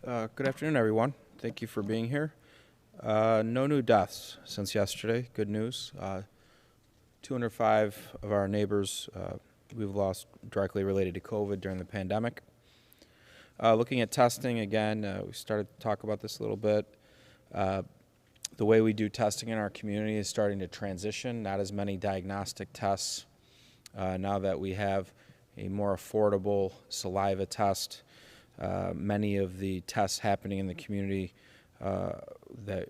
Good afternoon, everyone. Thank you for being here. No new deaths since yesterday. Good news. 205 of our neighbors we've lost directly related to COVID during the pandemic. Looking at testing, again, we started to talk about this a little bit. The way we do testing in our community is starting to transition. Not as many diagnostic tests now that we have a more affordable saliva test. Many of the tests happening in the community that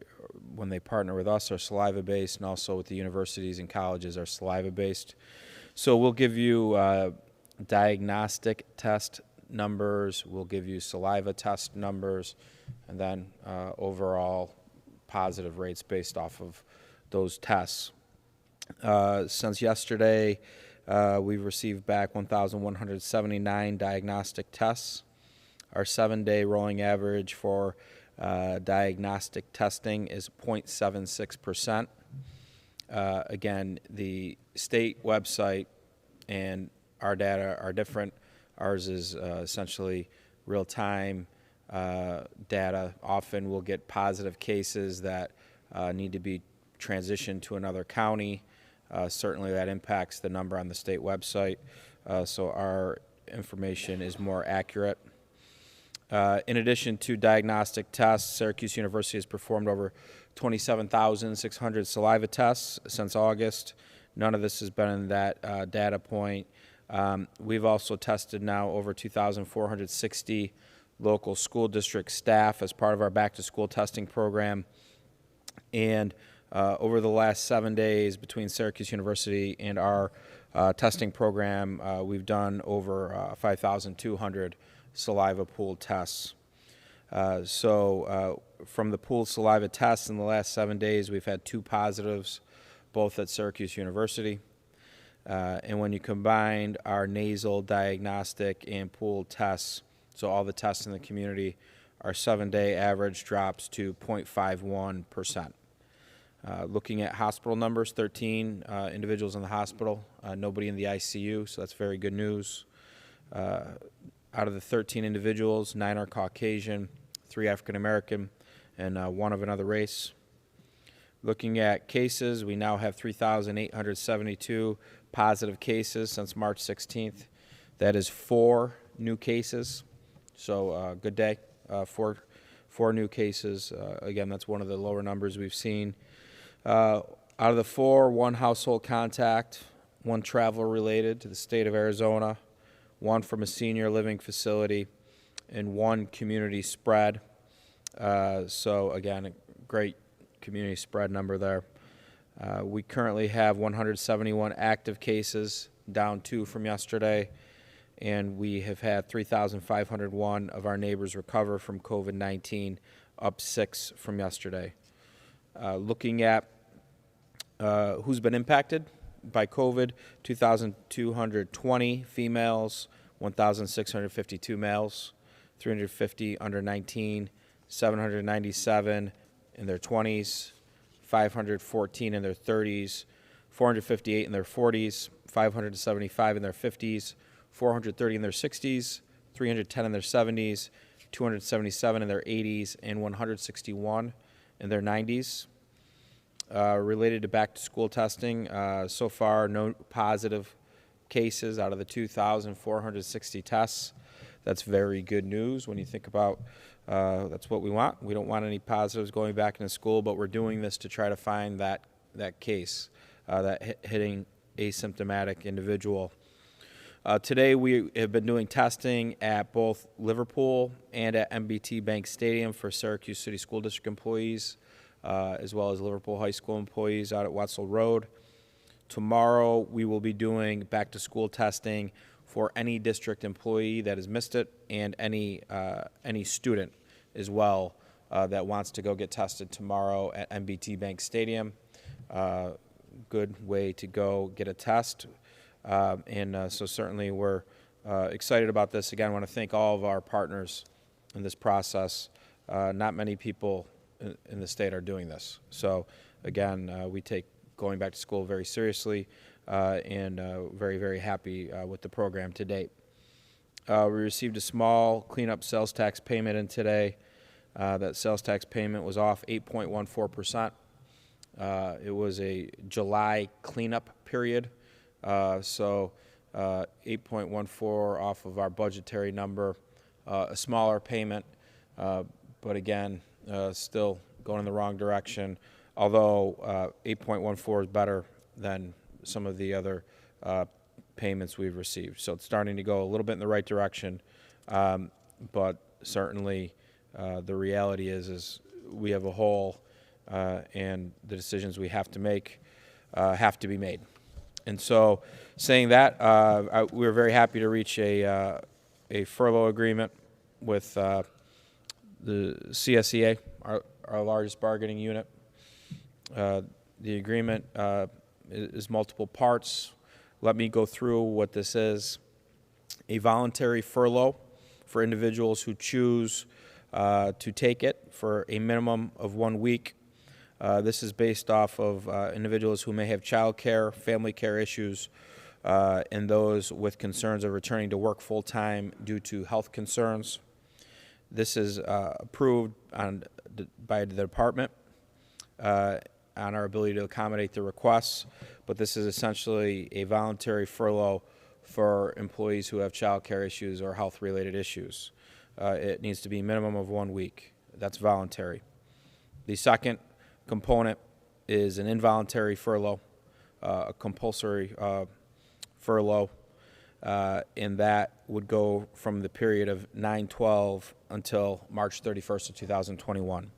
when they partner with us are saliva-based, and also with the universities and colleges are saliva-based. So we'll give you diagnostic test numbers, we'll give you saliva test numbers, and then overall positive rates based off of those tests. Since yesterday, we've received back 1,179 diagnostic tests. Our 7-day rolling average for diagnostic testing is 0.76%. Again, the state website and our data are different. Ours is essentially real-time data. Often we'll get positive cases that need to be transitioned to another county. Certainly that impacts the number on the state website, so our information is more accurate. In addition to diagnostic tests, Syracuse University has performed over 27,600 saliva tests since August. None of this has been in that data point. We've also tested now over 2,460 local school district staff as part of our back-to-school testing program. And over the last 7 days between Syracuse University and our testing program, we've done over 5,200 saliva pool tests. From the pooled saliva tests in the last 7 days, we've had 2 positives, both at Syracuse University. And when you combine our nasal, diagnostic, and pooled tests, so all the tests in the community, our 7-day average drops to 0.51%. Looking at hospital numbers, 13 individuals in the hospital, nobody in the ICU, so that's very good news. Out of the 13 individuals, 9 are Caucasian, 3 African American, and 1 of another race. Looking at cases, we now have 3,872 positive cases since March 16th. That is 4 new cases, so good day. 4 new cases. Again, that's one of the lower numbers we've seen. Out of the 4, 1 household contact, 1 travel related to the state of Arizona, 1 from a senior living facility, and 1 community spread. So again, a great community spread number there. We currently have 171 active cases, down 2 from yesterday, and we have had 3,501 of our neighbors recover from COVID-19, up 6 from yesterday. Looking at who's been impacted by COVID, 2,220 females, 1,652 males, 350 under 19, 797 in their 20s, 514 in their 30s, 458 in their 40s, 575 in their 50s, 430 in their 60s, 310 in their 70s, 277 in their 80s, and 161 in their 90s. Related to back-to-school testing, so far no positive cases out of the 2,460 tests. That's very good news when you think about that's what we want. We don't want any positives going back into school, but we're doing this to try to find that case, that hitting asymptomatic individual. Today we have been doing testing at both Liverpool and at MBT Bank Stadium for Syracuse City School District employees, as well as Liverpool High School employees out at Wetzel Road. Tomorrow we will be doing back-to-school testing for any district employee that has missed it, and any student as well that wants to go get tested tomorrow at MBT Bank Stadium. Good way to go get a test. So certainly we're excited about this. Again, I want to thank all of our partners in this process. Not many people in the state are doing this. So again, we take going back to school very seriously, and very, very happy with the program to date. We received a small cleanup sales tax payment in today. that sales tax payment was off 8.14%. It was a July cleanup period, so 8.14 off of our budgetary number, a smaller payment, but again, still going in the wrong direction, although 8.14 is better than some of the other payments we've received. So it's starting to go a little bit in the right direction, but certainly the reality is we have a hole, and the decisions we have to make have to be made. And so, saying that, we're very happy to reach a furlough agreement with the CSEA, our largest bargaining unit. The agreement is multiple parts. Let me go through what this is. A voluntary furlough for individuals who choose to take it for a minimum of 1 week. This is based off of individuals who may have child care, family care issues, and those with concerns of returning to work full-time due to health concerns. This is approved by the department on our ability to accommodate the requests, but this is essentially a voluntary furlough for employees who have child care issues or health-related issues. It needs to be a minimum of 1 week. That's voluntary. The second component is an involuntary furlough, a compulsory furlough, and that would go from the period of 9/12 until March 31st of 2021.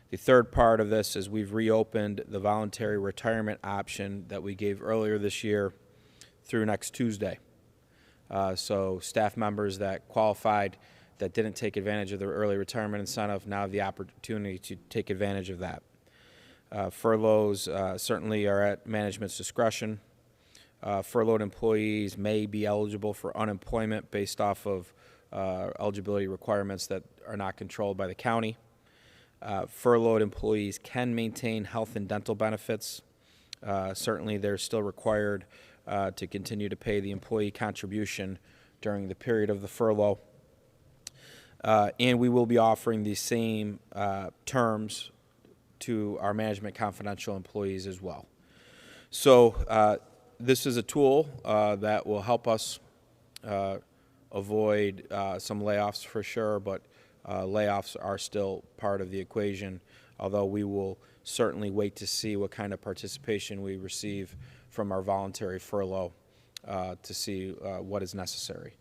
The third part of this is we've reopened the voluntary retirement option that we gave earlier this year through next Tuesday. So staff members that qualified that didn't take advantage of the early retirement incentive now have the opportunity to take advantage of that. Furloughs certainly are at management's discretion. Furloughed employees may be eligible for unemployment based off of eligibility requirements that are not controlled by the county. Furloughed employees can maintain health and dental benefits. Certainly they're still required to continue to pay the employee contribution during the period of the furlough. And we will be offering the same terms to our management confidential employees as well. So this is a tool that will help us avoid some layoffs for sure, but layoffs are still part of the equation, although we will certainly wait to see what kind of participation we receive from our voluntary furlough to see what is necessary.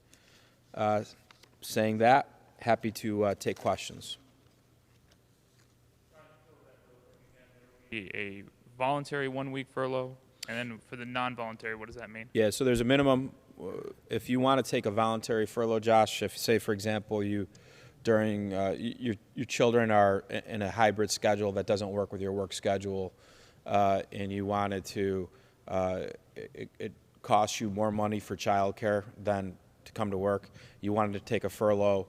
Saying that, happy to take questions. A voluntary 1 week furlough, and then for the non-voluntary, what does that mean? Yeah, so there's a minimum. If you want to take a voluntary furlough, Josh, if say for example you during your children are in a hybrid schedule that doesn't work with your work schedule, and you wanted to, it costs you more money for childcare than to come to work. You wanted to take a furlough.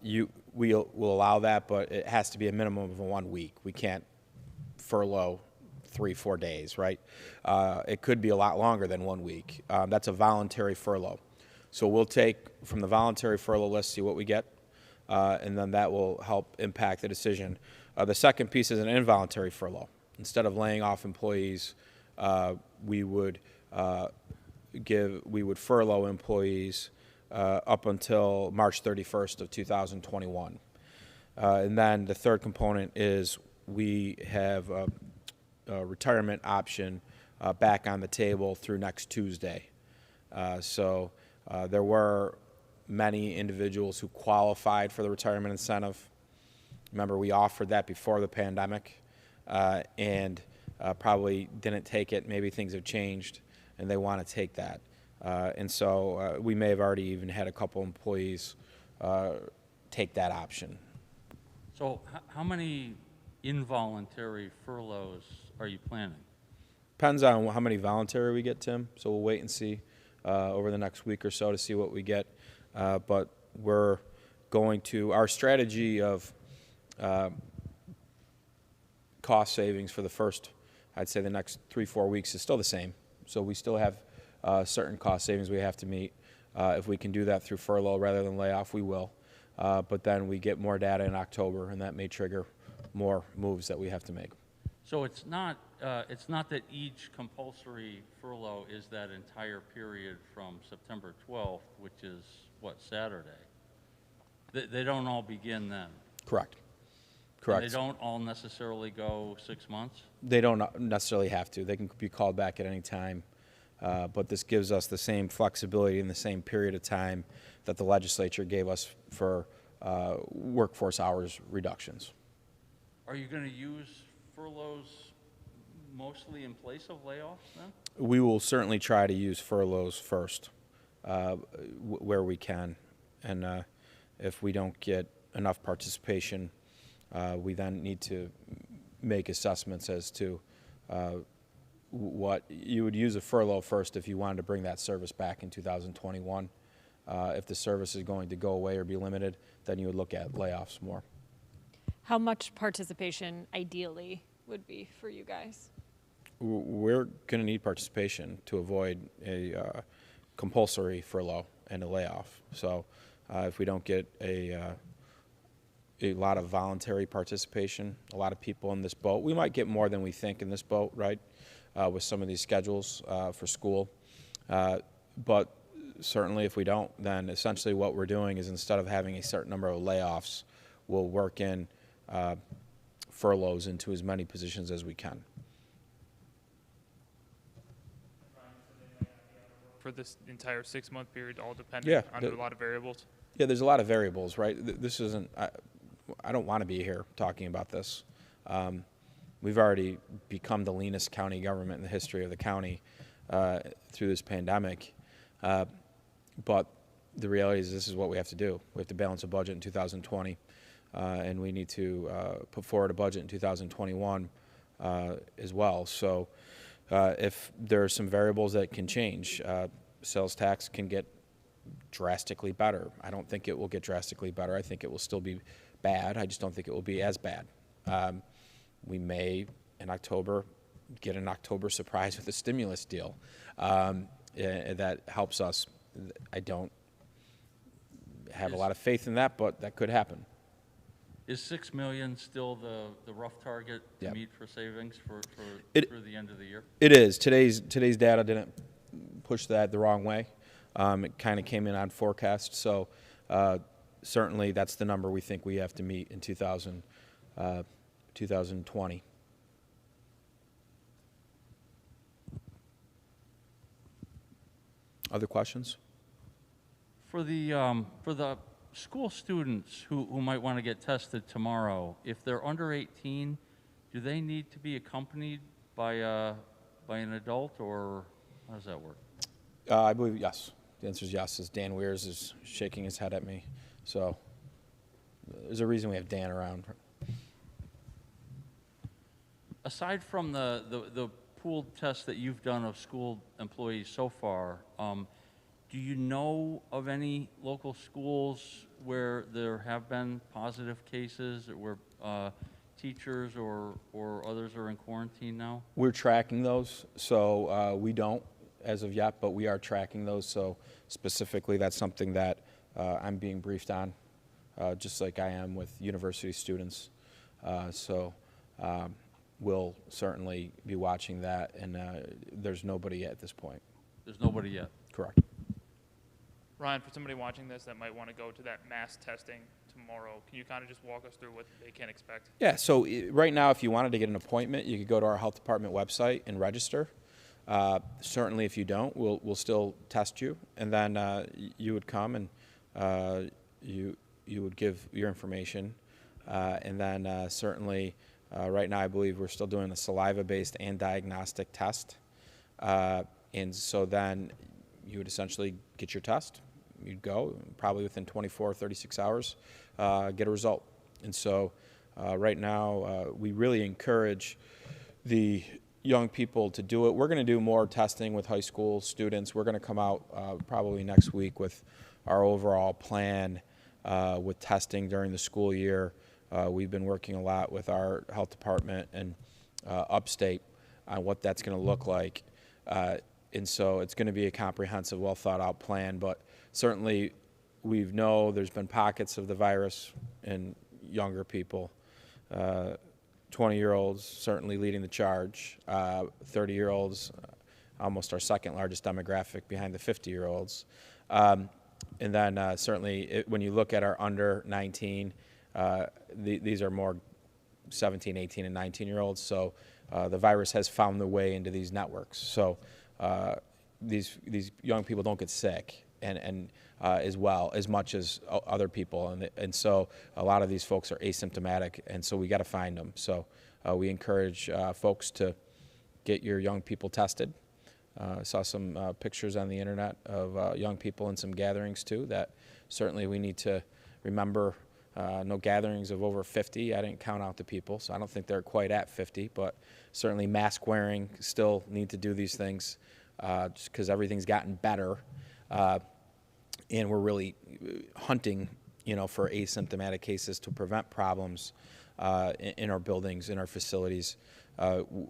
We'll allow that, but it has to be a minimum of 1 week. We can't furlough 3-4 days, right? It could be a lot longer than 1 week. That's a voluntary furlough. So we'll take from the voluntary furlough list, see what we get, and then that will help impact the decision. The second piece is an involuntary furlough. Instead of laying off employees, we would furlough employees up until March 31st of 2021. And then the third component is we have a retirement option back on the table through next Tuesday. So there were many individuals who qualified for the retirement incentive. Remember, we offered that before the pandemic, and probably didn't take it. Maybe things have changed, and they want to take that. And so we may have already even had a couple employees take that option. So how many involuntary furloughs are you planning? Depends on how many voluntary we get, Tim. So we'll wait and see over the next week or so to see what we get. But we're going to, our strategy of cost savings for the first, I'd say the next 3-4 weeks is still the same. So we still have certain cost savings we have to meet. If we can do that through furlough rather than layoff, we will. but then we get more data in October, and that may trigger more moves that we have to make. So it's not that each compulsory furlough is that entire period from September 12th, which is, what, Saturday? They don't all begin then? Correct. And Correct. they don't all necessarily go 6 months? They don't necessarily have to. They can be called back at any time. But this gives us the same flexibility in the same period of time that the legislature gave us for workforce hours reductions. Are you going to use furloughs mostly in place of layoffs then? We will certainly try to use furloughs first where we can. And if we don't get enough participation, we then need to make assessments as to what you would use a furlough first if you wanted to bring that service back in 2021. If the service is going to go away or be limited, then you would look at layoffs more. How much participation ideally would be for you guys? We're going to need participation to avoid a compulsory furlough and a layoff. So if we don't get a lot of voluntary participation, a lot of people in this boat, we might get more than we think in this boat, right, with some of these schedules for school. But certainly if we don't, then essentially what we're doing is instead of having a certain number of layoffs, we'll work in furloughs into as many positions as we can. For this entire 6-month period, all dependent on a lot of variables? Yeah, there's a lot of variables, right? This isn't, I don't want to be here talking about this. We've already become the leanest county government in the history of the county through this pandemic. But the reality is this is what we have to do. We have to balance a budget in 2020, and we need to put forward a budget in 2021 as well. So if there are some variables that can change, sales tax can get drastically better. I don't think it will get drastically better. I think it will still be bad. I just don't think it will be as bad. We may, in October, get an October surprise with a stimulus deal that helps us. I don't have a lot of faith in that, but that could happen. Is $6 million still the rough target to Yep. meet for savings for through the end of the year? It is. Today's data didn't push that the wrong way. It kind of came in on forecast. So certainly that's the number we think we have to meet in 2020. Other questions? For the school students who might want to get tested tomorrow, if they're under 18, do they need to be accompanied by an adult, or how does that work? I believe yes. The answer is yes, as Dan Weirs is shaking his head at me. So there's a reason we have Dan around. Aside from the pooled tests that you've done of school employees so far, do you know of any local schools where there have been positive cases, where teachers or others are in quarantine now? We're tracking those, so we don't as of yet, but we are tracking those. So specifically, that's something that I'm being briefed on, just like I am with university students. So we'll certainly be watching that, and there's nobody at this point. There's nobody yet. Correct. Ryan, for somebody watching this that might want to go to that mass testing tomorrow, can you kind of just walk us through what they can expect? Yeah, so right now, if you wanted to get an appointment, you could go to our health department website and register. Certainly, if you don't, we'll still test you, and then you would come and you would give your information, and then certainly right now I believe we're still doing the saliva-based and diagnostic test, and so then you would essentially get your test. You'd go probably within 24 or 36 hours, get a result, and so right now we really encourage the young people to do it. We're going to do more testing with high school students. We're going to come out probably next week with our overall plan with testing during the school year. We've been working a lot with our health department and upstate on what that's going to look like. And so it's going to be a comprehensive, well thought out plan, but certainly we know there's been pockets of the virus in younger people. 20-year-olds certainly leading the charge. 30-year-olds, almost our second largest demographic behind the 50-year-olds. And then certainly when you look at our under 19, these are more 17, 18, and 19-year-olds. So the virus has found their way into these networks. So these young people don't get sick and as well as much as other people, and so a lot of these folks are asymptomatic, and so we got to find them. So we encourage folks to get your young people tested. I saw some pictures on the internet of young people in some gatherings too that certainly we need to remember. No gatherings of over 50. I didn't count out the people, so I don't think they're quite at 50, but certainly mask wearing, still need to do these things just because everything's gotten better. And we're really hunting, for asymptomatic cases to prevent problems in our buildings, in our facilities.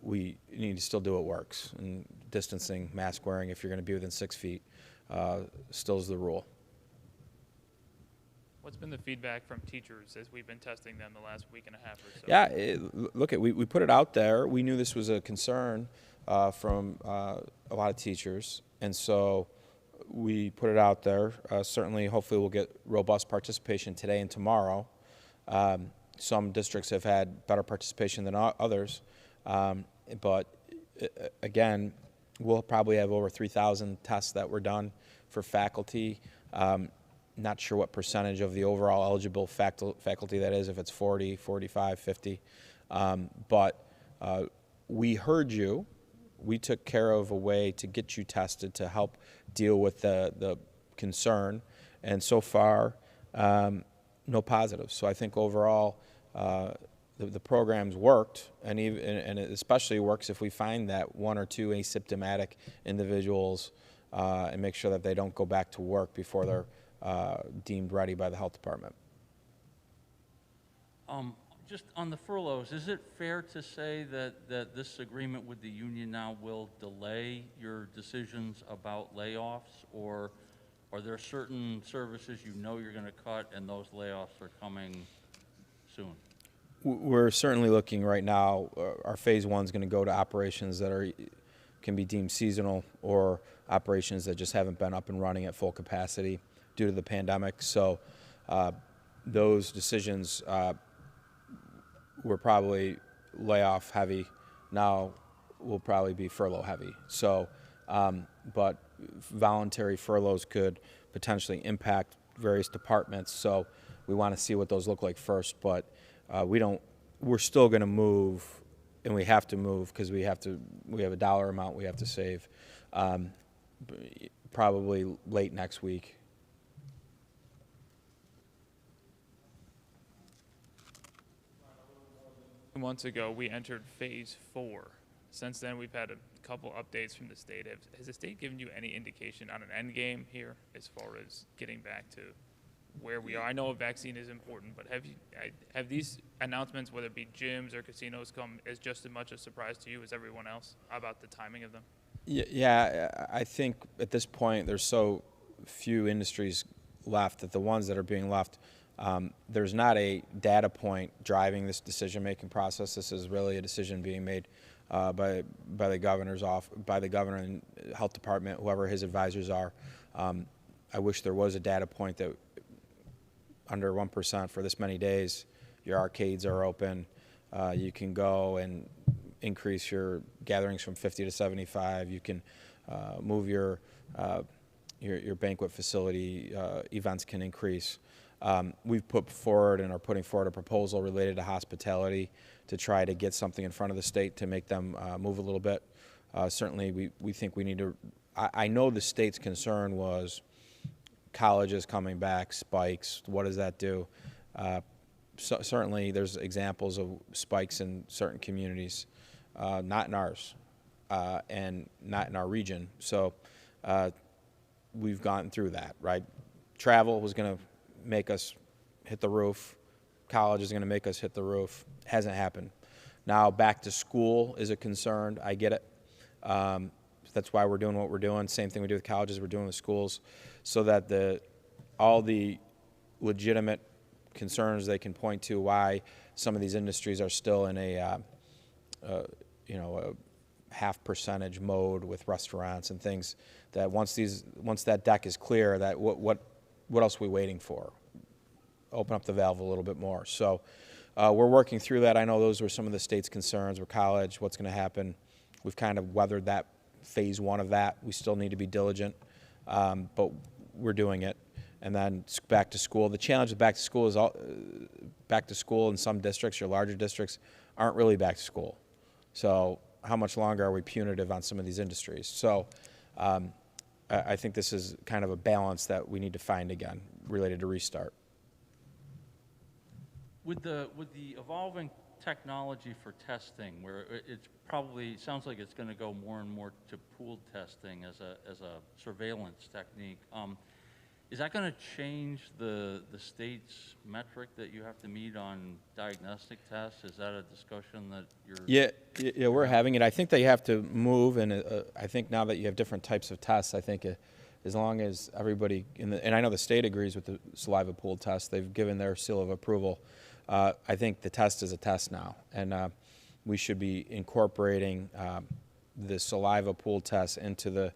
We need to still do what works. And distancing, mask wearing, if you're going to be within 6 feet, still is the rule. What's been the feedback from teachers as we've been testing them the last week and a half or so? Yeah, we put it out there. We knew this was a concern from a lot of teachers, and so we put it out there. Certainly, hopefully we'll get robust participation today and tomorrow. Some districts have had better participation than others, but again, we'll probably have over 3,000 tests that were done for faculty. Not sure what percentage of the overall eligible faculty that is, if it's 40, 45, 50. But we heard you. We took care of a way to get you tested to help deal with the concern. And so far, no positives. So I think overall, the program's worked, and it especially works if we find that one or two asymptomatic individuals and make sure that they don't go back to work before they're deemed ready by the health department. Just on the furloughs, is it fair to say that this agreement with the union now will delay your decisions about layoffs, or are there certain services you're going to cut and those layoffs are coming soon? We're certainly looking right now. Our phase one is going to go to operations that can be deemed seasonal, or operations that just haven't been up and running at full capacity due to the pandemic. So those decisions were probably layoff heavy. Now will probably be furlough heavy. So, but voluntary furloughs could potentially impact various departments. So we want to see what those look like first. But we're still going to move, and we have to move because we have a dollar amount we have to save. Probably late next week. 2 months ago, we entered phase 4. Since then, we've had a couple updates from the state. Has the state given you any indication on an end game here as far as getting back to where we are? I know a vaccine is important, but have these announcements, whether it be gyms or casinos, come as just as much a surprise to you as everyone else about the timing of them? Yeah, I think at this point there's so few industries left that the ones that are being left, there's not a data point driving this decision-making process. This is really a decision being made by the governor's by the governor and health department, whoever his advisors are. I wish there was a data point that under 1% for this many days, your arcades are open. You can go and increase your gatherings from 50 to 75. You can move your banquet facility. Events can increase. We've put forward and are putting forward a proposal related to hospitality to try to get something in front of the state to make them move a little bit. Certainly, we think we need to. I know the state's concern was colleges coming back, spikes. What does that do? Certainly, there's examples of spikes in certain communities, not in ours, and not in our region. So we've gotten through that, right? Travel was going to make us hit the roof. College is going to make us hit the roof. Hasn't happened. Now back to school is a concern. I get it. That's why we're doing what we're doing. Same thing we do with colleges, we're doing with schools, so that the all the legitimate concerns they can point to why some of these industries are still in a half percentage mode with restaurants and things, that once that deck is clear, that what else are we waiting for? Open up the valve a little bit more. So we're working through that. I know those were some of the state's concerns with college, what's going to happen. We've kind of weathered that phase one of that. We still need to be diligent, but we're doing it. And then back to school. The challenge with back to school is back to school in some districts, your larger districts, aren't really back to school. So how much longer are we punitive on some of these industries? So I think this is kind of a balance that we need to find again related to restart. With the evolving technology for testing, where it's probably sounds like it's going to go more and more to pooled testing as a surveillance technique. Is that going to change the state's metric that you have to meet on diagnostic tests? Is that a discussion that you're... Yeah, we're having it. I think they have to move, and I think now that you have different types of tests, I think as long as everybody, and I know the state agrees with the saliva pool test, they've given their seal of approval. I think the test is a test now, and we should be incorporating the saliva pool test into the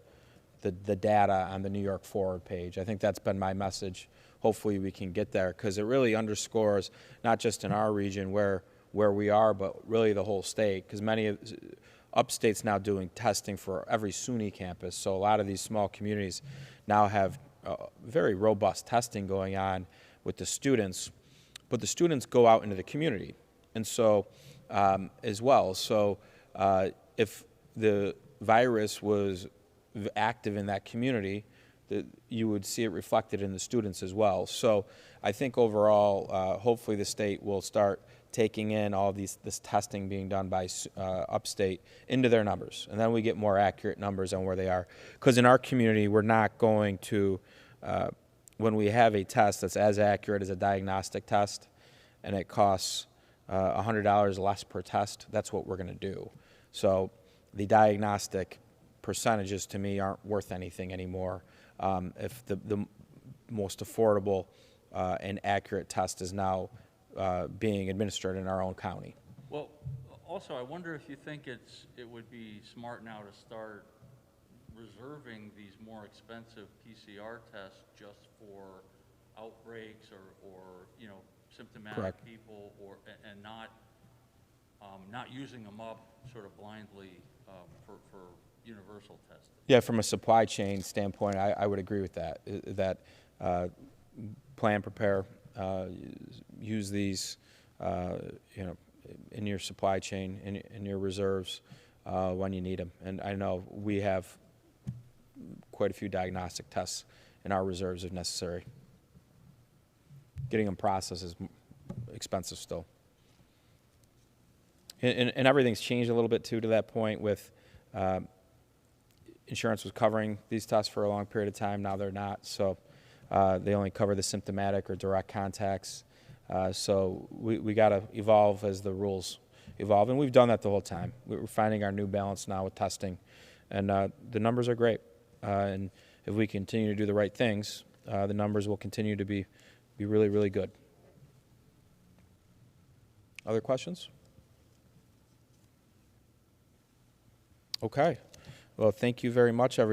data on the New York Forward page. I think that's been my message. Hopefully we can get there, because it really underscores, not just in our region where we are, but really the whole state, because many of upstate's now doing testing for every SUNY campus. So a lot of these small communities now have very robust testing going on with the students, but the students go out into the community, and so as well. So if the virus was active in that community, you would see it reflected in the students as well. So I think overall, hopefully the state will start taking in all this testing being done by upstate into their numbers, and then we get more accurate numbers on where they are. Because in our community, we're not going to, when we have a test that's as accurate as a diagnostic test, and it costs $100 less per test, that's what we're going to do. So the diagnostic percentages to me aren't worth anything anymore if the most affordable and accurate test is now being administered in our own county. Well, also, I wonder if you think it would be smart now to start reserving these more expensive PCR tests just for outbreaks or symptomatic Correct. people, and not using them up sort of blindly for universal testing. Yeah, from a supply chain standpoint, I would agree with that. That plan, prepare, use these, in your supply chain, in your reserves when you need them. And I know we have quite a few diagnostic tests in our reserves if necessary. Getting them processed is expensive still. And everything's changed a little bit too to that point with insurance was covering these tests for a long period of time. Now they're not. So they only cover the symptomatic or direct contacts. So we got to evolve as the rules evolve. And we've done that the whole time. We're finding our new balance now with testing. And the numbers are great. And if we continue to do the right things, the numbers will continue to be really, really good. Other questions? Okay. Well, thank you very much, everybody.